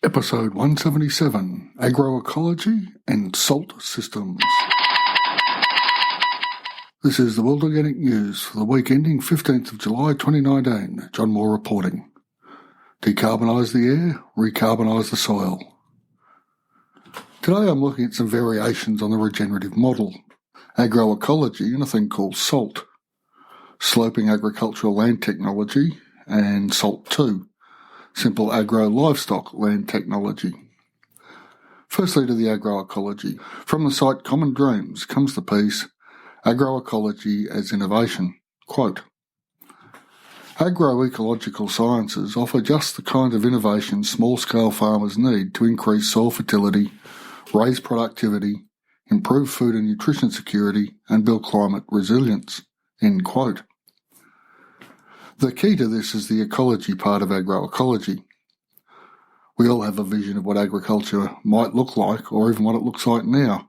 Episode 177, Agroecology and SALT Systems. This is the World Organic News for the week ending 15th of July 2019. John Moore reporting. Decarbonise the air, recarbonise the soil. Today I'm looking at some variations on the regenerative model, agroecology and a thing called SALT, sloping agricultural land technology, and SALT 2. Simple agro-livestock land technology. Firstly to the agroecology. From the site Common Dreams comes the piece, Agroecology as Innovation. Quote, agroecological sciences offer just the kind of innovation small-scale farmers need to increase soil fertility, raise productivity, improve food and nutrition security, and build climate resilience. End quote. The key to this is the ecology part of agroecology. We all have a vision of what agriculture might look like, or even what it looks like now.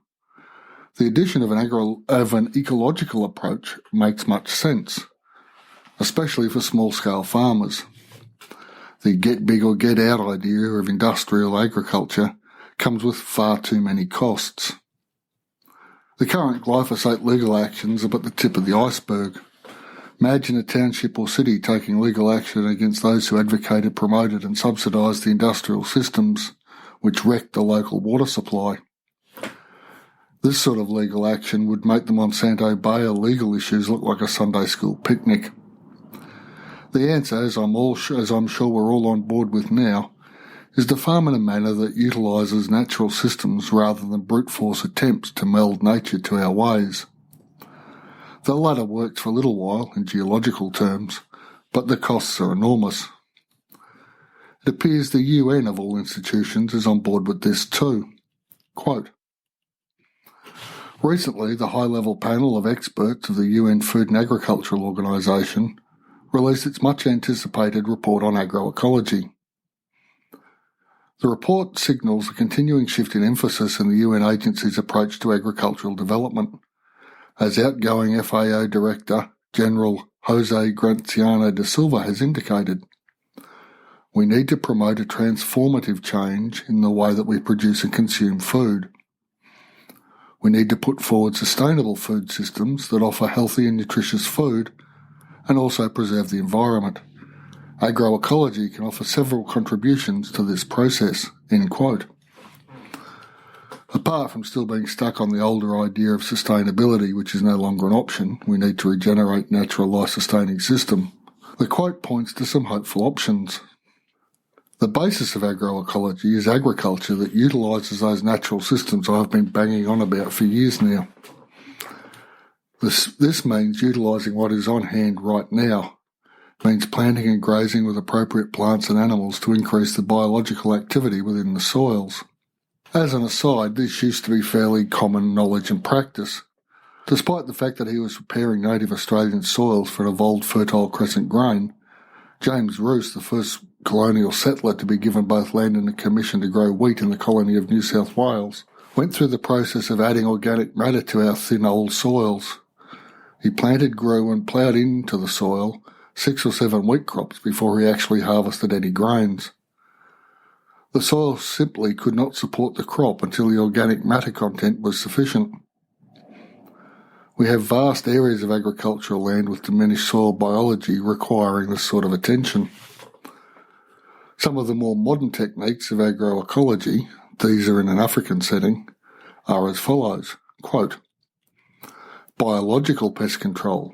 The addition of an ecological approach makes much sense, especially for small-scale farmers. The get big or get out idea of industrial agriculture comes with far too many costs. The current glyphosate legal actions are but the tip of the iceberg. Imagine a township or city taking legal action against those who advocated, promoted and subsidised the industrial systems which wrecked the local water supply. This sort of legal action would make the Monsanto Bayer legal issues look like a Sunday school picnic. The answer, as I'm sure we're all on board with now, is to farm in a manner that utilises natural systems rather than brute force attempts to meld nature to our ways. The latter works for a little while in geological terms, but the costs are enormous. It appears the UN of all institutions is on board with this too. Quote, recently, the high-level panel of experts of the UN Food and Agricultural Organization released its much-anticipated report on agroecology. The report signals a continuing shift in emphasis in the UN agency's approach to agricultural development. As outgoing FAO Director General Jose Graciano da Silva has indicated, we need to promote a transformative change in the way that we produce and consume food. We need to put forward sustainable food systems that offer healthy and nutritious food and also preserve the environment. Agroecology can offer several contributions to this process. End quote. Apart from still being stuck on the older idea of sustainability, which is no longer an option, we need to regenerate natural life-sustaining system. The quote points to some hopeful options. The basis of agroecology is agriculture that utilises those natural systems I've been banging on about for years now. This means utilising what is on hand right now. It means planting and grazing with appropriate plants and animals to increase the biological activity within the soils. As an aside, this used to be fairly common knowledge and practice. Despite the fact that he was preparing native Australian soils for an evolved fertile crescent grain, James Roos, the first colonial settler to be given both land and a commission to grow wheat in the colony of New South Wales, went through the process of adding organic matter to our thin old soils. He planted, grew and ploughed into the soil 6 or 7 wheat crops before he actually harvested any grains. The soil simply could not support the crop until the organic matter content was sufficient. We have vast areas of agricultural land with diminished soil biology requiring this sort of attention. Some of the more modern techniques of agroecology, these are in an African setting, are as follows. Quote, biological pest control.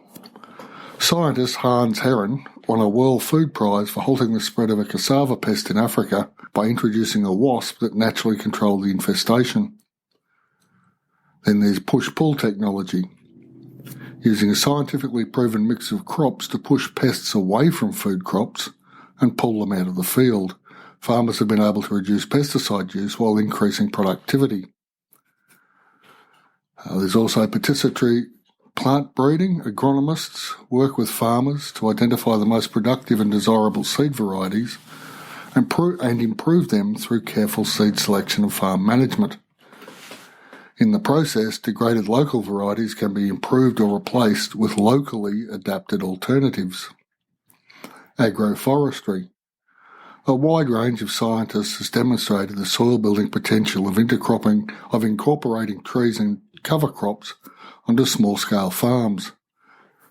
Scientist Hans Herren won a World Food Prize for halting the spread of a cassava pest in Africa by introducing a wasp that naturally controlled the infestation. Then there's push-pull technology, using a scientifically proven mix of crops to push pests away from food crops and pull them out of the field. Farmers have been able to reduce pesticide use while increasing productivity. There's also participatory plant breeding. Agronomists work with farmers to identify the most productive and desirable seed varieties and improve them through careful seed selection and farm management. In the process, degraded local varieties can be improved or replaced with locally adapted alternatives. Agroforestry. A wide range of scientists has demonstrated the soil building potential of incorporating trees and cover crops onto small-scale farms.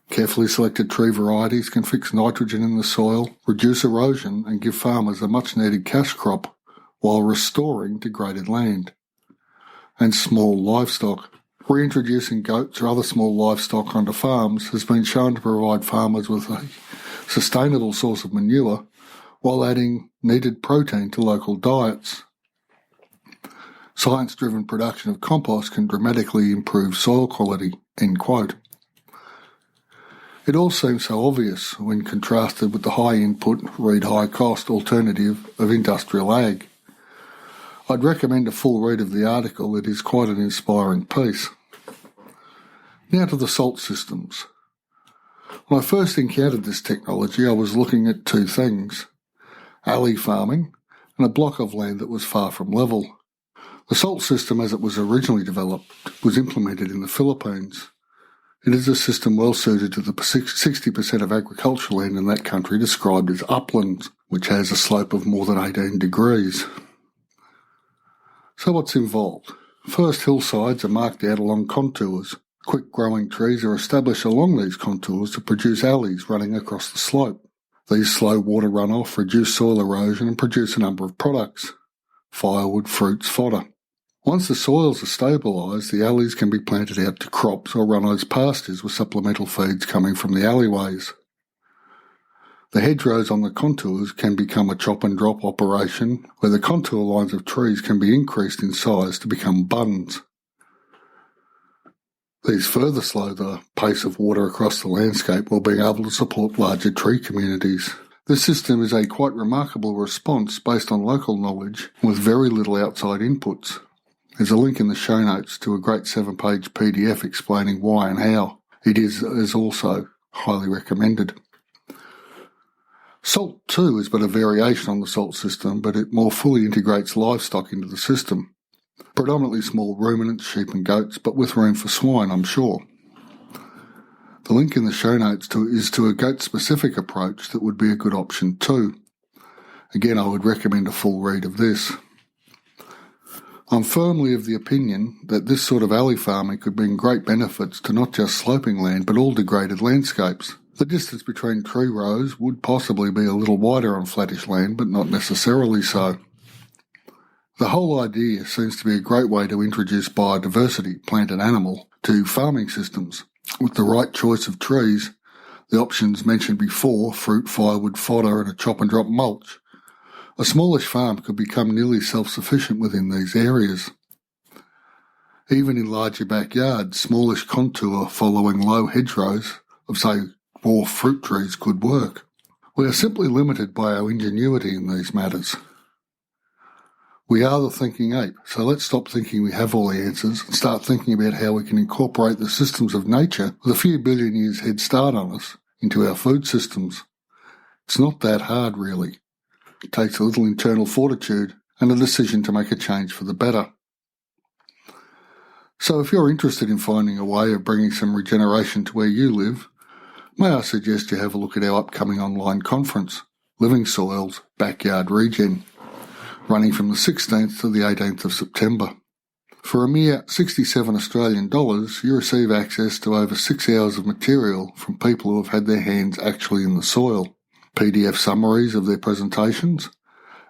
Carefully selected tree varieties can fix nitrogen in the soil, reduce erosion, and give farmers a much-needed cash crop while restoring degraded land. And small livestock. Reintroducing goats or other small livestock onto farms has been shown to provide farmers with a sustainable source of manure while adding needed protein to local diets. Science-driven production of compost can dramatically improve soil quality, end quote. It all seems so obvious when contrasted with the high input, read high cost alternative of industrial ag. I'd recommend a full read of the article. It is quite an inspiring piece. Now to the salt systems. When I first encountered this technology, I was looking at two things: alley farming and a block of land that was far from level. The salt system as it was originally developed was implemented in the Philippines. It is a system well suited to the 60% of agricultural land in that country described as uplands, which has a slope of more than 18 degrees. So what's involved? First, hillsides are marked out along contours. Quick-growing trees are established along these contours to produce alleys running across the slope. These slow water runoff, reduce soil erosion and produce a number of products: firewood, fruits, fodder. Once the soils are stabilised, the alleys can be planted out to crops or run as pastures with supplemental feeds coming from the alleyways. The hedgerows on the contours can become a chop-and-drop operation where the contour lines of trees can be increased in size to become bunds. These further slow the pace of water across the landscape while being able to support larger tree communities. This system is a quite remarkable response based on local knowledge with very little outside inputs. There's a link in the show notes to a great 7-page PDF explaining why and how. It is also highly recommended. SALT 2 is but a variation on the SALT system, but it more fully integrates livestock into the system. Predominantly small ruminants, sheep and goats, but with room for swine, I'm sure. The link in the show notes is to a goat-specific approach that would be a good option too. Again, I would recommend a full read of this. I'm firmly of the opinion that this sort of alley farming could bring great benefits to not just sloping land but all degraded landscapes. The distance between tree rows would possibly be a little wider on flattish land, but not necessarily so. The whole idea seems to be a great way to introduce biodiversity, plant and animal, to farming systems. With the right choice of trees, the options mentioned before, fruit, firewood, fodder and a chop-and-drop mulch, a smallish farm could become nearly self-sufficient within these areas. Even in larger backyards, smallish contour following low hedgerows of, say, dwarf fruit trees could work. We are simply limited by our ingenuity in these matters. We are the thinking ape, so let's stop thinking we have all the answers and start thinking about how we can incorporate the systems of nature with a few billion years head start on us into our food systems. It's not that hard, really. It takes a little internal fortitude and a decision to make a change for the better. So if you're interested in finding a way of bringing some regeneration to where you live, may I suggest you have a look at our upcoming online conference, Living Soils Backyard Regen, running from the 16th to the 18th of September. For a mere $67 Australian, you receive access to over 6 hours of material from people who have had their hands actually in the soil, PDF summaries of their presentations,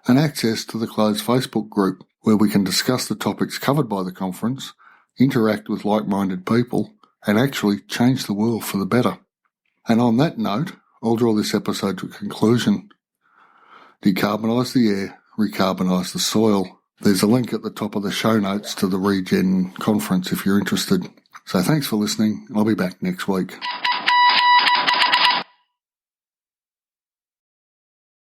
and access to the closed Facebook group where we can discuss the topics covered by the conference, interact with like-minded people, and actually change the world for the better. And on that note, I'll draw this episode to a conclusion. Decarbonise the air, recarbonise the soil. There's a link at the top of the show notes to the Regen conference if you're interested. So thanks for listening. I'll be back next week.